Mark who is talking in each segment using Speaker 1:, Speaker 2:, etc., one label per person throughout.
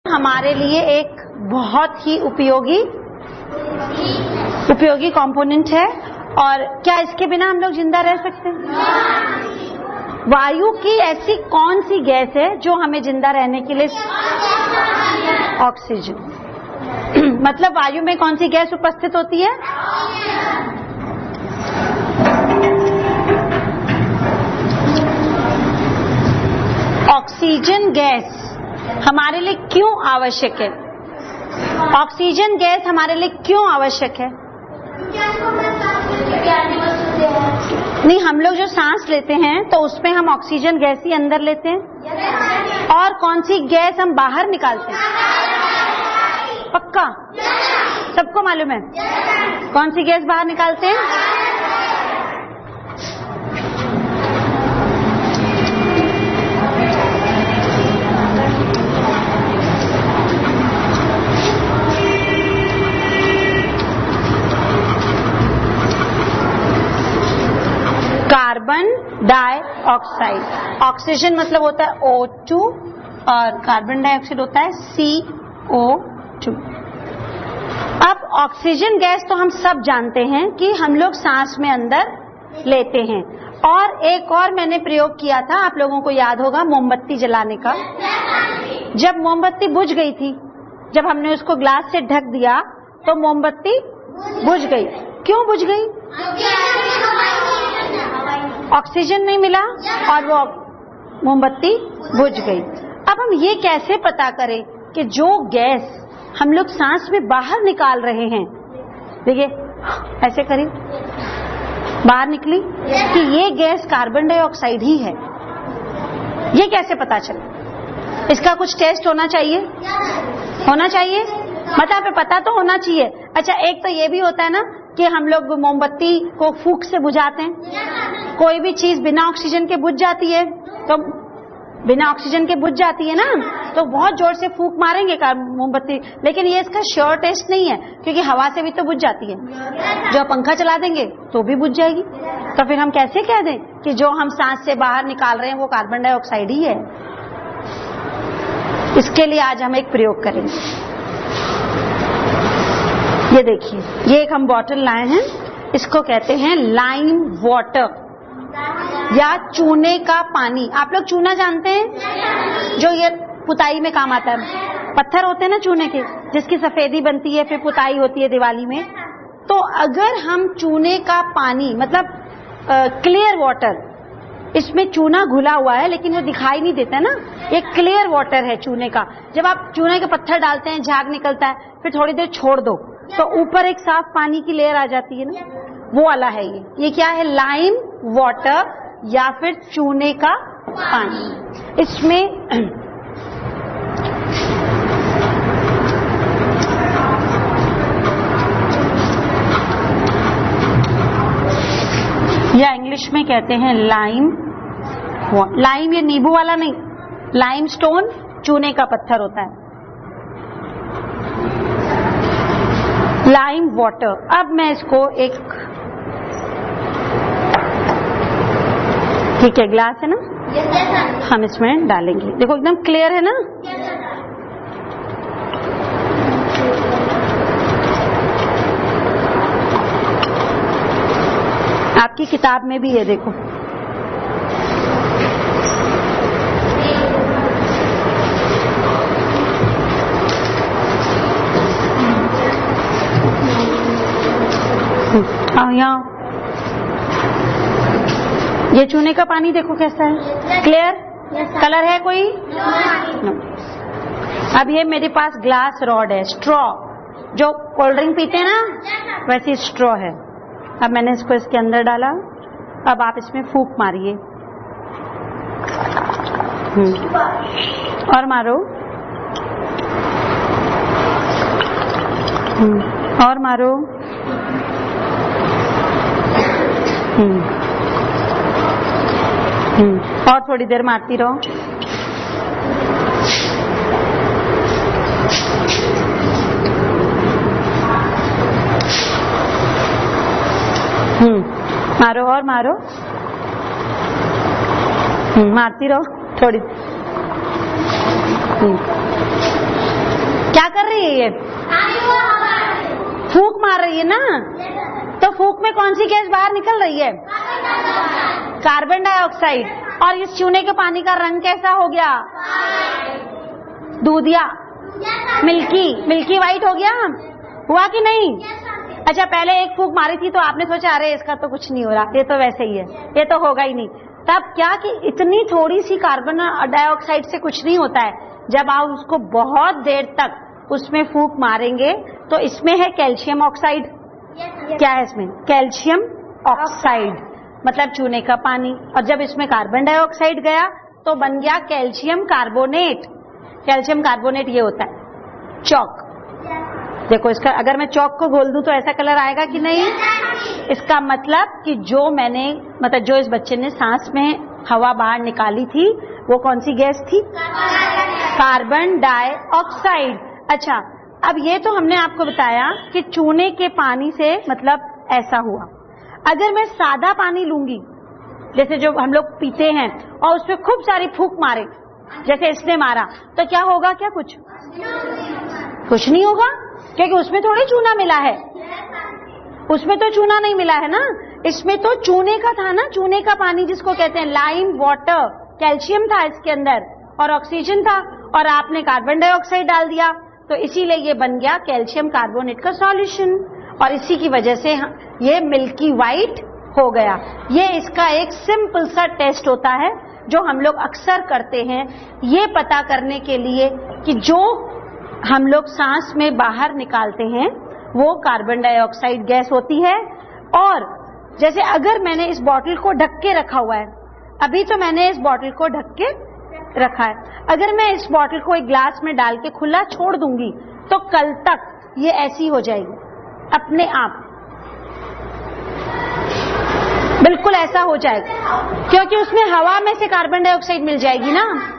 Speaker 1: हमारे लिए एक बहुत ही उपयोगी कंपोनेंट है। और क्या इसके बिना हम लोग जिंदा रह सकते हैं? वायु की ऐसी कौन सी गैस है जो हमें जिंदा रहने के लिए? ऑक्सीजन। मतलब वायु में कौन सी गैस उपस्थित होती है? ऑक्सीजन गैस हमारे लिए क्यों आवश्यक है? ऑक्सीजन गैस हमारे लिए क्यों आवश्यक है? नहीं, हम लोग जो सांस लेते हैं तो उसमें हम ऑक्सीजन गैस ही अंदर लेते हैं, और कौन सी गैस हम बाहर निकालते हैं? पक्का सबको मालूम है कौन सी गैस बाहर निकालते हैं? Carbon dioxide. ऑक्सीजन मतलब होता है O2 और कार्बन डाइऑक्साइड होता है CO2। अब ऑक्सीजन गैस तो हम सब जानते हैं कि हम लोग सांस में अंदर लेते हैं। और एक और मैंने प्रयोग किया था, आप लोगों को याद होगा, मोमबत्ती जलाने का। जब मोमबत्ती बुझ गई थी, जब हमने उसको ग्लास से ढक दिया तो मोमबत्ती बुझ गई। क्यों बुझ गई? ऑक्सीजन नहीं मिला और वो मोमबत्ती बुझ गई। अब हम ये कैसे पता करें कि जो गैस हम लोग सांस में बाहर निकाल रहे हैं, देखिए ऐसे करिए, बाहर निकली, कि ये गैस कार्बन डाइऑक्साइड ही है। ये कैसे पता चले? इसका कुछ टेस्ट होना चाहिए, मतलब पे पता तो होना चाहिए। अच्छा, एक तो ये भी होता है ना कि हम लोग मोमबत्ती को फूंक से बुझाते हैं। कोई भी चीज बिना ऑक्सीजन के बुझ जाती है, तो बिना ऑक्सीजन के बुझ जाती है ना, तो बहुत जोर से फूंक मारेंगे मोमबत्ती, लेकिन ये इसका श्योर टेस्ट नहीं है, क्योंकि हवा से भी तो बुझ जाती है। जो पंखा चला देंगे तो भी बुझ जाएगी। तो फिर हम कैसे कह दें कि जो हम सांस से बाहर निकाल रहे हैं वो कार्बन डाइऑक्साइड ही है? इसके लिए आज हम एक प्रयोग करेंगे। ये देखिए, ये एक हम बॉटल लाए हैं, इसको कहते हैं लाइम वाटर या चूने का पानी। आप लोग चूना जानते हैं? जो ये पुताई में काम आता है, पत्थर होते हैं ना चूने के, जिसकी सफेदी बनती है, फिर पुताई होती है दिवाली में। तो अगर हम चूने का पानी, मतलब क्लियर वाटर, इसमें चूना घुला हुआ है लेकिन वो दिखाई नहीं देता ना, ये क्लियर वाटर है चूने का। जब आप चूने के पत्थर डालते हैं, झाग निकलता है, फिर थोड़ी देर छोड़ दो तो ऊपर एक साफ पानी की लेयर आ जाती है ना, वो वाला है ये क्या है? लाइम वाटर या फिर चूने का पानी। इसमें या इंग्लिश में कहते हैं लाइम। लाइम ये नींबू वाला नहीं, लाइम स्टोन चूने का पत्थर होता है, लाइम वाटर। अब मैं इसको एक, ठीक है, ग्लास है ना, हम इसमें डालेंगे। देखो एकदम क्लियर है ना। आपकी किताब में भी है, देखो। यहाँ ये चूने का पानी देखो कैसा है, क्लियर कलर है कोई? नो। अब ये मेरे पास ग्लास रॉड है, स्ट्रॉ, जो कोल्ड ड्रिंक पीते हैं ना, वैसी स्ट्रॉ है। अब मैंने इसको इसके अंदर डाला। अब आप इसमें फूंक मारिए, और मारो, और मारो, और थोड़ी देर मारती रहो। मारो और मारो, मारती रहो थोड़ी। है ये? फूंक मार रही है ना, तो फूंक में कौन सी गैस बाहर निकल रही है? Carbon dioxide. और इस चूने के पानी का रंग कैसा हो गया? दूधिया, मिल्की वाइट हो गया। हुआ कि नहीं? अच्छा, पहले एक फूंक मारी थी तो आपने सोचा अरे इसका तो कुछ नहीं हो रहा, ये तो वैसे ही है, ये तो होगा ही नहीं। तब क्या कि इतनी थोड़ी सी कार्बन डाइऑक्साइड से कुछ नहीं होता है। जब आप उसको बहुत देर तक उसमें फूंक मारेंगे तो इसमें है कैल्शियम ऑक्साइड। क्या है इसमें? कैल्शियम ऑक्साइड, मतलब चूने का पानी। और जब इसमें कार्बन डाइऑक्साइड गया तो बन गया कैल्शियम कार्बोनेट। कैल्शियम कार्बोनेट ये होता है चौक। देखो इसका, अगर मैं चौक को घोल दूं तो ऐसा कलर आएगा कि नहीं? इसका मतलब कि जो इस बच्चे ने सांस में हवा बाहर निकाली थी वो कौन सी गैस थी? Carbon dioxide. अच्छा, अब ये तो हमने आपको बताया कि चूने के पानी से मतलब ऐसा हुआ। अगर मैं सादा पानी लूंगी, जैसे जो हम लोग पीते हैं, और उसमें खूब सारी फूंक मारे जैसे इसने मारा, तो क्या होगा? क्या कुछ नहीं होगा, क्योंकि उसमें थोड़ी चूना मिला है। उसमें तो चूना नहीं मिला है ना, इसमें तो चूने का था ना, चूने का पानी जिसको कहते हैं लाइम वाटर। कैल्शियम था इसके अंदर और ऑक्सीजन था, और आपने कार्बन डाइऑक्साइड डाल दिया, तो इसीलिए ये बन गया कैल्शियम कार्बोनेट का सॉल्यूशन। और इसी की वजह से ये मिल्की वाइट हो गया। ये इसका एक सिंपल सा टेस्ट होता है जो हम लोग अक्सर करते हैं, ये पता करने के लिए कि जो हम लोग सांस में बाहर निकालते हैं वो कार्बन डाइऑक्साइड गैस होती है। और जैसे अगर मैंने इस बॉटल को ढक के रखा हुआ है, अभी तो मैंने इस बॉटल को ढक के रखा है, अगर मैं इस बॉटल को एक ग्लास में डाल के खुला छोड़ दूंगी तो कल तक ये ऐसी हो जाएगी अपने आप, बिल्कुल ऐसा हो जाएगा, क्योंकि उसमें हवा में से कार्बन डाइऑक्साइड मिल जाएगी ना।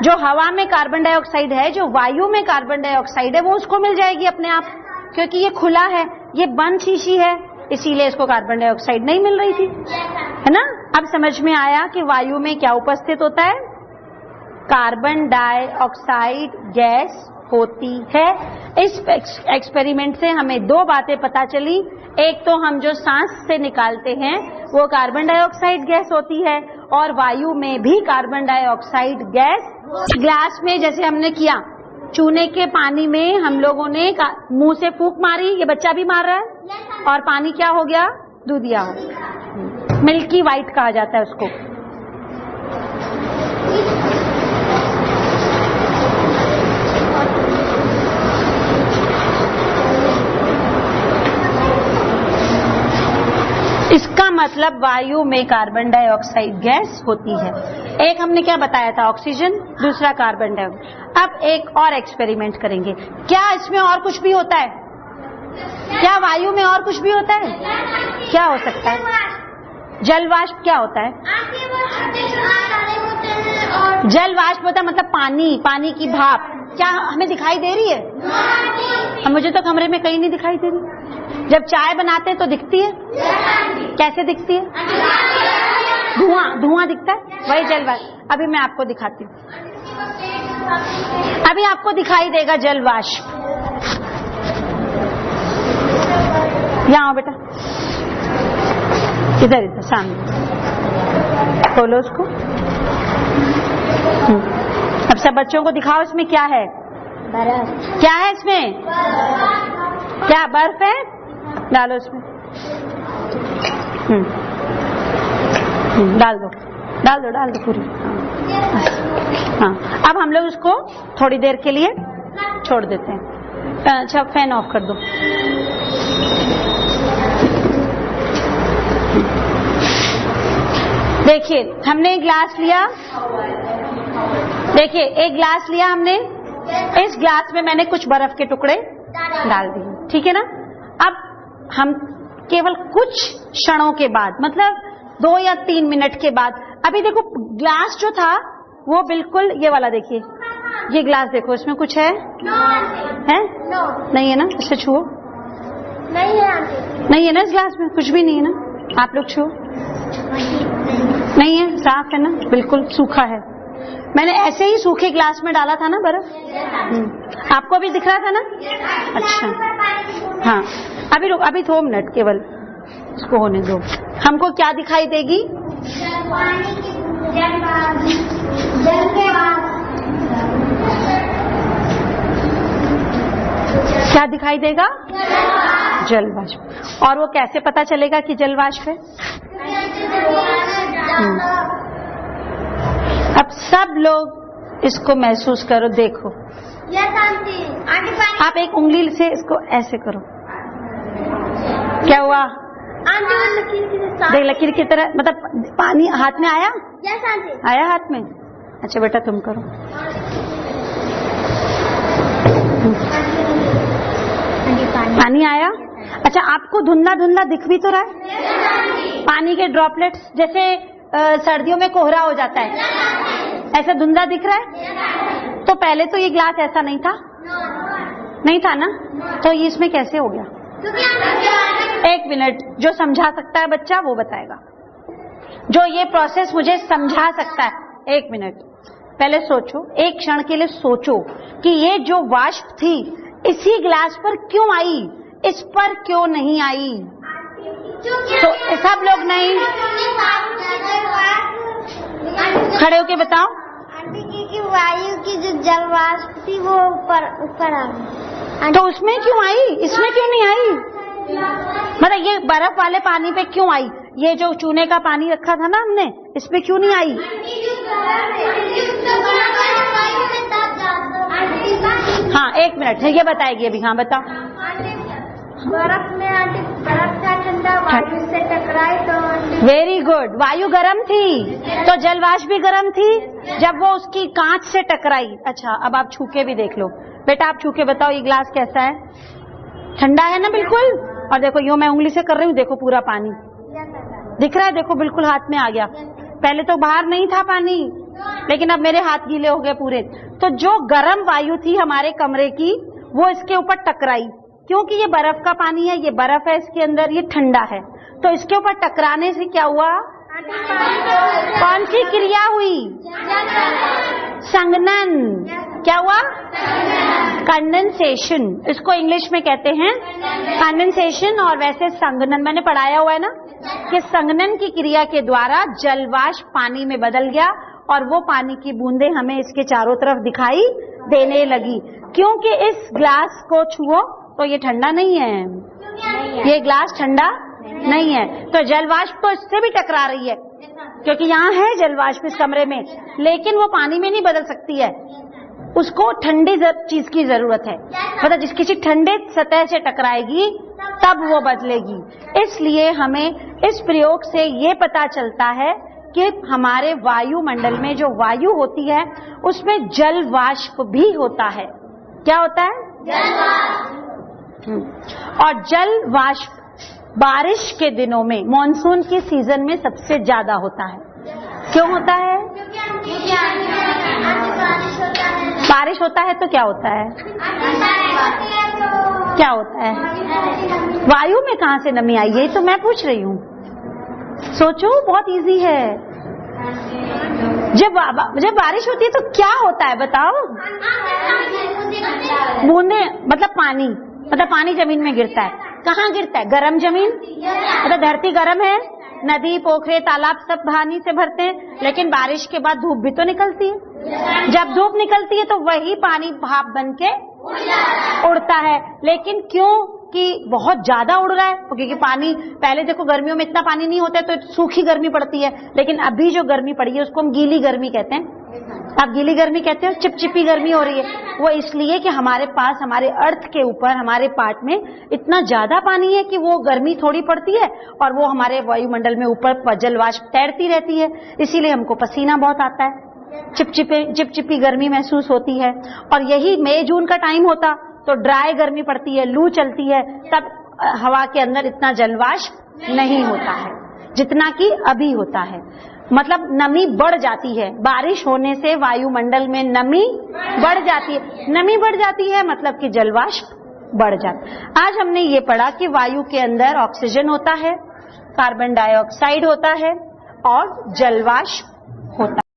Speaker 1: जो हवा में कार्बन डाइऑक्साइड है, जो वायु में कार्बन डाइऑक्साइड है, वो उसको मिल जाएगी अपने आप, क्योंकि ये खुला है, ये बंद शीशी है, इसीलिए इसको कार्बन डाइऑक्साइड नहीं मिल रही थी, है ना। अब समझ में आया कि वायु में क्या उपस्थित होता है? कार्बन डाइऑक्साइड गैस होती है। इस एक्सपेरिमेंट से हमें दो बातें पता चली। एक तो हम जो सांस से निकालते हैं वो कार्बन डाइऑक्साइड गैस होती है, और वायु में भी कार्बन डाइऑक्साइड गैस। ग्लास में जैसे हमने किया, चूने के पानी में हम लोगों ने मुंह से फूंक मारी, ये बच्चा भी मार रहा है, और पानी क्या हो गया? दूधिया हो गया, मिल्की वाइट कहा जाता है उसको। इसका मतलब वायु में कार्बन डाइऑक्साइड गैस होती है। एक हमने क्या बताया था? ऑक्सीजन, दूसरा कार्बन डाइऑक्साइड। अब एक और एक्सपेरिमेंट करेंगे। क्या इसमें और कुछ भी होता है? क्या वायु में और कुछ भी होता है? क्या हो सकता है? जलवाष्प क्या होता है? जलवाष्प होता है मतलब पानी की भाप। क्या हमें दिखाई दे रही है? मुझे तो कमरे में कहीं नहीं दिखाई दे रही। जब चाय बनाते हैं तो दिखती है। कैसे दिखती है? धुआं दिखता है, वही जलवाष्प। अभी मैं आपको दिखाती हूँ, अभी आपको दिखाई देगा जलवाष्प। यहाँ आओ बेटा, इधर सामने खोलो उसको। अब सब बच्चों को दिखाओ इसमें क्या है? बर्फ। क्या है इसमें? क्या बर्फ है? डालो इसमें, डाल दो पूरी। हाँ, अब हम लोग उसको थोड़ी देर के लिए छोड़ देते हैं। अच्छा, फैन ऑफ कर दो। देखिए, हमने एक ग्लास लिया, देखिए एक ग्लास लिया हमने, इस ग्लास में मैंने कुछ बर्फ के टुकड़े डाल दिए, ठीक है ना। अब हम केवल कुछ क्षणों के बाद, मतलब 2 या 3 मिनट के बाद, अभी देखो ग्लास जो था वो बिल्कुल ये वाला, देखिए ये ग्लास देखो, इसमें कुछ है? है? नहीं है ना, इसे छुओ। नहीं है ना, इस ग्लास में कुछ भी नहीं है ना, आप लोग छुओ। नहीं है, साफ है ना, बिल्कुल सूखा है। मैंने ऐसे ही सूखे ग्लास में डाला था ना बर्फ। आपको भी दिख रहा था ना? अच्छा हाँ, अभी रुक, अभी 2 मिनट केवल इसको होने दो। हमको क्या दिखाई देगी? क्या दिखाई देगा? जल वाष्प। और वो कैसे पता चलेगा कि जल वाष्प है? अब सब लोग इसको महसूस करो, देखो। आप एक उंगली से इसको ऐसे करो, क्या हुआ? देख लकीर की तरह, मतलब पानी हाथ में आया? आया हाथ में? अच्छा बेटा तुम करो। पानी आया? अच्छा, आपको धुंधला धुंधला दिख भी तो रहा है? पानी के ड्रॉपलेट्स जैसे सर्दियों में कोहरा हो जाता है, ऐसा धुंधला दिख रहा है? तो पहले तो ये ग्लास ऐसा नहीं था, नहीं था ना? तो ये इसमें कैसे हो गया? 1 मिनट, जो समझा सकता है बच्चा वो बताएगा, जो ये प्रोसेस मुझे समझा सकता है। 1 मिनट पहले सोचो, एक क्षण के लिए सोचो कि ये जो वाष्प थी इसी ग्लास पर क्यों आई, इस पर क्यों नहीं आई? तो सब लोग नहीं, खड़े होके बताओ।
Speaker 2: क्योंकि वायु की जो जल वाष्प थी वो ऊपर आ गई।
Speaker 1: तो उसमें क्यों आई, इसमें क्यों नहीं आई? मतलब ये बर्फ वाले पानी पे क्यों आई? ये जो चूने का पानी रखा था ना हमने, इस पे क्यों नहीं आई? हाँ 1 मिनट, ये बताएगी अभी। हाँ बताओ।
Speaker 2: बर्फ में आंटी, बर्फ का ठंडा वायु से टकराई तो।
Speaker 1: वेरी गुड, वायु गर्म थी तो जलवाष्प भी गर्म थी जब वो उसकी कांच से टकराई। अच्छा, अब आप छू के भी देख लो बेटा, आप छू के बताओ ये ग्लास कैसा है? ठंडा है ना बिल्कुल? और देखो यूं मैं उंगली से कर रही हूँ, देखो पूरा पानी दिख रहा है, देखो बिल्कुल हाथ में आ गया। पहले तो बाहर नहीं था पानी, लेकिन अब मेरे हाथ गीले हो गए पूरे। तो जो गर्म वायु थी हमारे कमरे की, वो इसके ऊपर टकराई, क्योंकि ये बर्फ का पानी है, ये बर्फ है इसके अंदर, ये ठंडा है, तो इसके ऊपर टकराने से क्या हुआ? कौन सी क्रिया हुई? संघनन। क्या हुआ? कंडेंसेशन। इसको इंग्लिश में कहते हैं कंडेंसेशन, और वैसे संघनन मैंने पढ़ाया हुआ है ना कि संघनन की क्रिया के द्वारा जलवाष्प पानी में बदल गया और वो पानी की बूंदें हमें इसके चारों तरफ दिखाई देने लगी। क्योंकि इस ग्लास को छुओ तो ये ठंडा नहीं है, ये ग्लास ठंडा नहीं है, तो जलवाष्प तो इससे भी टकरा रही है, क्योंकि यहाँ है जलवाष्प इस कमरे में, लेकिन वो पानी में नहीं बदल सकती है, उसको ठंडी चीज की जरूरत है। मतलब जिस किसी ठंडे सतह से टकराएगी तब वो बदलेगी। इसलिए हमें इस प्रयोग से ये पता चलता है कि हमारे वायुमंडल में जो वायु होती है उसमें जल वाष्प भी होता है। क्या होता है? जल वाष्प। और जल वाष्प बारिश के दिनों में, मॉनसून के सीजन में सबसे ज्यादा होता है। क्यों होता है? बारिश होता है तो क्या होता है? क्या होता है? वायु में कहां से नमी आई है, तो मैं पूछ रही हूँ। सोचो, बहुत इजी है। जब बारिश होती है तो क्या होता है बताओ? बूंदे, मतलब पानी, मतलब पानी जमीन में गिरता है। कहाँ गिरता है? गर्म जमीन, मतलब धरती गर्म है, नदी पोखरे तालाब सब पानी से भरते हैं, लेकिन बारिश के बाद धूप भी तो निकलती है। जब धूप निकलती है तो वही पानी भाप बन के उड़ता है। लेकिन क्यों कि बहुत ज्यादा उड़ रहा है? क्योंकि पानी, पहले देखो गर्मियों में इतना पानी नहीं होता है तो सूखी गर्मी पड़ती है, लेकिन अभी जो गर्मी पड़ी है उसको हम गीली गर्मी कहते हैं। आप गीली गर्मी कहते हो, चिपचिपी गर्मी हो रही है। वो इसलिए कि हमारे पास, हमारे अर्थ के ऊपर, हमारे पार्ट में इतना ज्यादा पानी है कि वो गर्मी थोड़ी पड़ती है और वो हमारे वायुमंडल में ऊपर जलवाष्प तैरती रहती है, इसीलिए हमको पसीना बहुत आता है, चिपचिपी गर्मी महसूस होती है। और यही मई जून का टाइम होता तो ड्राई गर्मी पड़ती है, लू चलती है, तब हवा के अंदर इतना जलवाष्प नहीं होता है जितना कि अभी होता है। मतलब नमी बढ़ जाती है, बारिश होने से वायुमंडल में नमी बढ़ जाती है। नमी बढ़ जाती है मतलब कि जलवाष्प बढ़ जाता है। आज हमने ये पढ़ा कि वायु के अंदर ऑक्सीजन होता है, कार्बन डाइऑक्साइड होता है और जलवाष्प होता है।